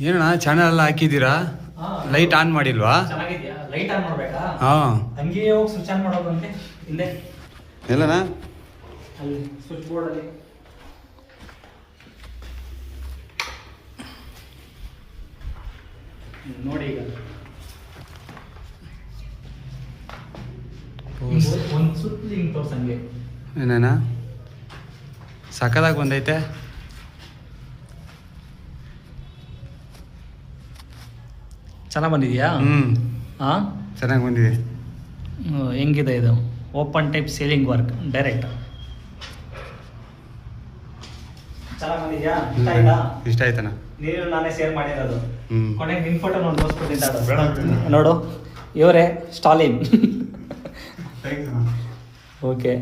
ಏನಣ್ಣ ಚಾನಲ್ ಎಲ್ಲ ಹಾಕಿದ್ದೀರಾ? ಲೈಟ್ ಆನ್ ಮಾಡಿಲ್ವಾ? ಚೆನ್ನಾಗಿದ್ಯಾ? ಲೈಟ್ ಆನ್ ಮಾಡ್ಬೇಕಾ? ಹಾಂ, ಹಂಗೆ ಹೋಗಿ ಸ್ವಿಚ್ ಆನ್ ಮಾಡೋದಂತೆ ಹಿಂದೆ ಎಲ್ಲಣ್ಣ? ಅಲ್ಲಿ ಸ್ವಿಚ್ ಬೋರ್ಡಲ್ಲಿ ನೋಡಿ. ಈಗ ಒಂದು ಸುತ್ತಲಿ ಹಿಂಗೆ ತೋರ್ಸಂಗೆ. ಏನೇನ ಸಕ್ಕದಾಗಿ ಬಂದೈತೆ. ಚೆನ್ನಾಗಿ ಬಂದಿದೆಯಾ? ಹಾಂ, ಚೆನ್ನಾಗಿ ಬಂದಿದೆ. ಹೆಂಗಿದೆ ಇದು? Open type ceiling work direct ಚೆನ್ನಾಗಿ ಬಂದಿದೆಯಾ? ಇಷ್ಟ ಆಯ್ತಾ? ಇಷ್ಟ ಆಯ್ತಣ್ಣ. ನೀನು ನಾನೇ ಶೇರ್ ಮಾಡಿರೋದು. ಹ್ಞೂ, ಕೊನೆಗೆ ನಿನ್ನ ಫೋಟೋ ನೋಡಿ ತೋರಿಸ್ಬಿಟ್ಟಿದ್ದ ನೋಡು, ಇವರೇ ಸ್ಟಾಲಿನ್. ಓಕೆ.